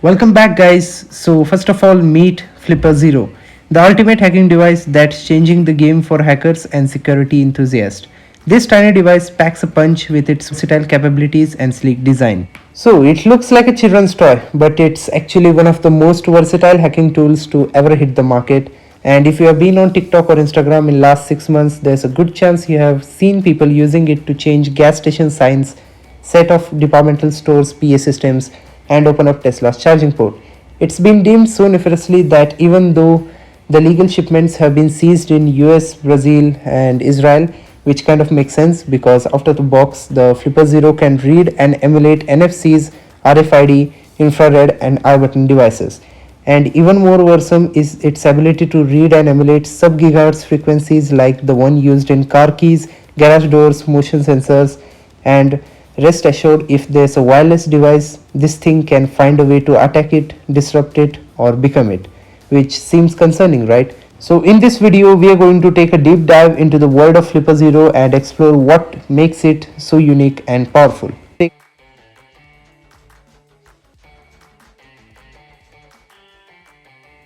Welcome back, guys. So, first of all, meet Flipper Zero, the ultimate hacking device that's changing the game for hackers and security enthusiasts. This tiny device packs a punch with its versatile capabilities and sleek design. So, it looks like a children's toy, but it's actually one of the most versatile hacking tools to ever hit the market. And if you have been on TikTok or Instagram in last 6 months, there's a good chance you have seen people using it to change gas station signs, set off departmental stores' PA systems, and open up Tesla's charging port. It's been deemed so nefariously that even though the legal shipments have been seized in US, Brazil, and Israel, which kind of makes sense because out of the box, the Flipper Zero can read and emulate NFCs, RFID, infrared, and I button devices. And even more worrisome is its ability to read and emulate sub gigahertz frequencies like the one used in car keys, garage doors, motion sensors, and rest assured, if there's a wireless device, this thing can find a way to attack it, disrupt it, or become it, which seems concerning, right? So, in this video, we are going to take a deep dive into the world of Flipper Zero and explore what makes it so unique and powerful.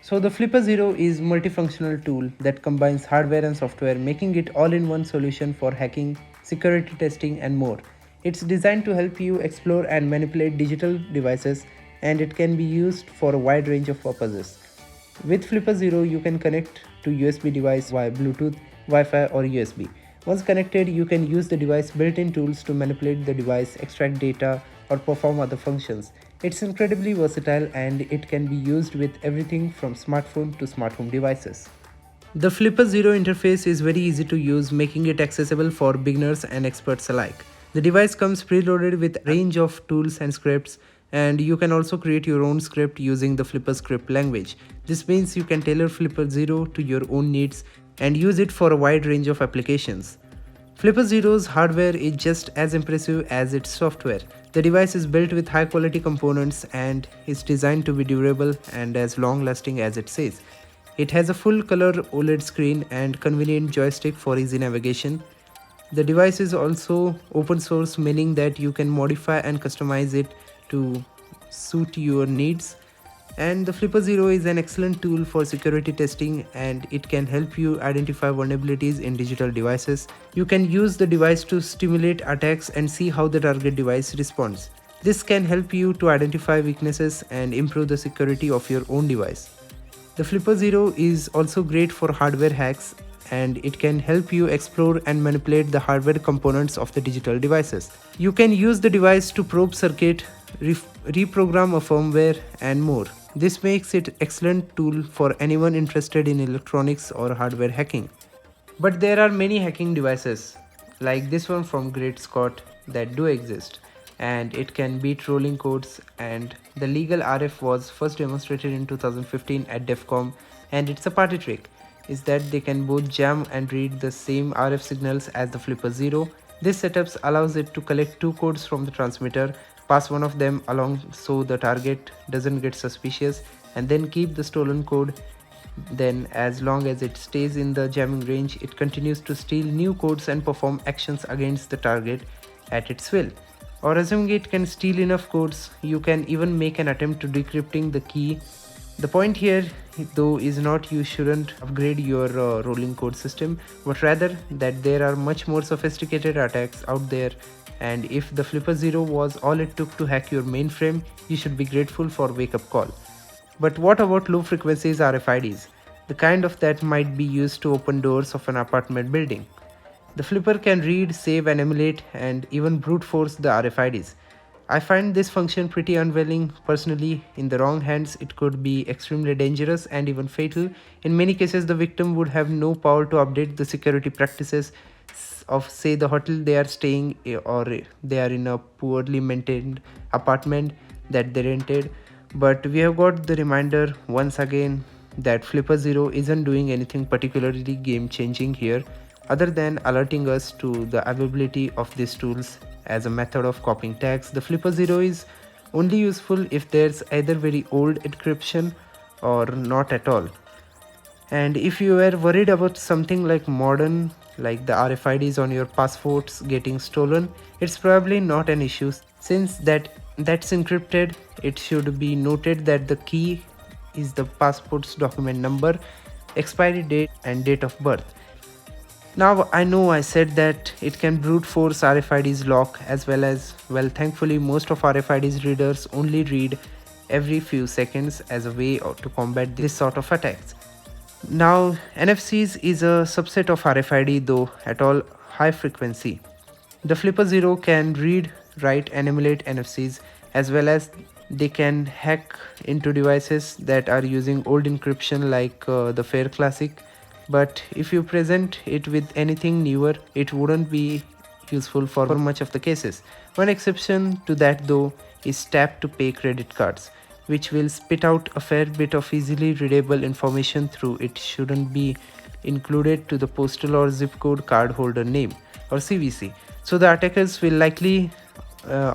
So the Flipper Zero is multifunctional tool that combines hardware and software, making it all-in-one solution for hacking, security testing, and more. It's designed to help you explore and manipulate digital devices, and it can be used for a wide range of purposes. With Flipper Zero, you can connect to USB device via Bluetooth, Wi-Fi, or USB. Once connected, you can use the device built-in tools to manipulate the device, extract data, or perform other functions. It's incredibly versatile and it can be used with everything from smartphone to smart home devices. The Flipper Zero interface is very easy to use, making it accessible for beginners and experts alike. The device comes preloaded with a range of tools and scripts, and you can also create your own script using the Flipper script language. This means you can tailor Flipper Zero to your own needs and use it for a wide range of applications. Flipper Zero's hardware is just as impressive as its software. The device is built with high quality components and is designed to be durable and as long lasting as it says. It has a full color OLED screen and convenient joystick for easy navigation. The device is also open source, meaning that you can modify and customize it to suit your needs. And the Flipper Zero is an excellent tool for security testing and it can help you identify vulnerabilities in digital devices. You can use the device to stimulate attacks and see how the target device responds. This can help you to identify weaknesses and improve the security of your own device. The Flipper Zero is also great for hardware hacks and it can help you explore and manipulate the hardware components of the digital devices. You can use the device to probe circuit, reprogram a firmware, and more. This makes it an excellent tool for anyone interested in electronics or hardware hacking. But there are many hacking devices, like this one from Great Scott, that do exist, and it can beat rolling codes. And the legal RF was first demonstrated in 2015 at DEFCON, and it's a party trick. Is that they can both jam and read the same RF signals as the Flipper Zero. This setup allows it to collect two codes from the transmitter, pass one of them along so the target doesn't get suspicious, and then keep the stolen code. Then, as long as it stays in the jamming range, it continues to steal new codes and perform actions against the target at its will. Or assuming it can steal enough codes, you can even make an attempt to decrypting the key. The point here, though, is not you shouldn't upgrade your rolling code system, but rather that there are much more sophisticated attacks out there, and if the Flipper Zero was all it took to hack your mainframe, you should be grateful for wake up call. But what about low frequencies RFIDs, the kind of that might be used to open doors of an apartment building? The Flipper can read, save, and emulate, and even brute force the RFIDs. I find this function pretty unwilling personally. In the wrong hands, it could be extremely dangerous and even fatal. In many cases, the victim would have no power to update the security practices of, say, the hotel they are staying, or they are in a poorly maintained apartment that they rented. But we have got the reminder once again that Flipper Zero isn't doing anything particularly game changing here, other than alerting us to the availability of these tools as a method of copying tags. The Flipper Zero is only useful if there's either very old encryption or not at all. And if you were worried about something like modern, like the RFIDs on your passports getting stolen, it's probably not an issue since that that's encrypted. It should be noted that the key is the passport's document number, expiry date, and date of birth. Now I know I said that it can brute force RFID's lock as well as, well, thankfully most of RFID's readers only read every few seconds as a way to combat this sort of attacks. Now NFCs is a subset of RFID though at all high frequency. The Flipper Zero can read, write and emulate NFCs as well as they can hack into devices that are using old encryption like the Fair Classic, but if you present it with anything newer it wouldn't be useful for much of the cases. One exception to that though is tap to pay credit cards, which will spit out a fair bit of easily readable information through it shouldn't be included to the postal or zip code cardholder name or CVC. So the attackers will likely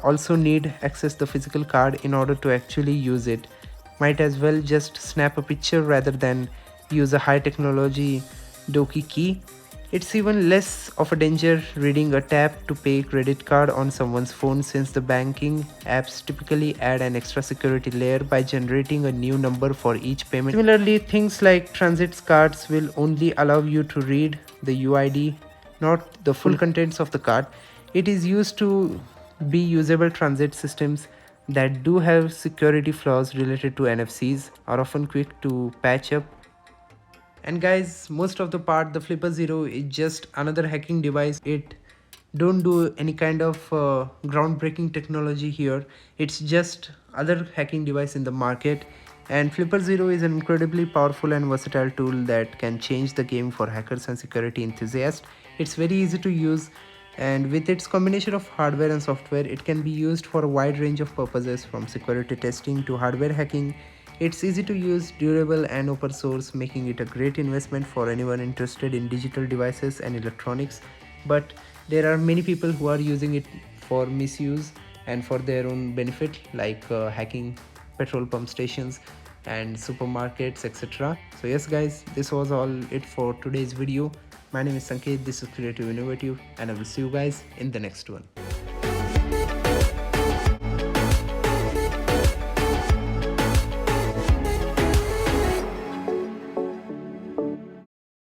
also need access the physical card in order to actually use it. Might as well just snap a picture rather than use a high technology Doki key. It's even less of a danger reading a tap to pay credit card on someone's phone since the banking apps typically add an extra security layer by generating a new number for each payment. Similarly, things like transit cards will only allow you to read the UID, not the full contents of the card. It is used to be usable transit systems that do have security flaws related to NFCs are often quick to patch up. And guys, most of the part the Flipper Zero is just another hacking device. It don't do any kind of groundbreaking technology here. It's just other hacking device in the market, and Flipper Zero is an incredibly powerful and versatile tool that can change the game for hackers and security enthusiasts. It's very easy to use, and with its combination of hardware and software it can be used for a wide range of purposes from security testing to hardware hacking. It's easy to use, durable and open source, making it a great investment for anyone interested in digital devices and electronics. But there are many people who are using it for misuse and for their own benefit, like hacking petrol pump stations and supermarkets, etc. So yes guys, this was all it for today's video. My name is Sanket, this is Creative Innovative, and I will see you guys in the next one.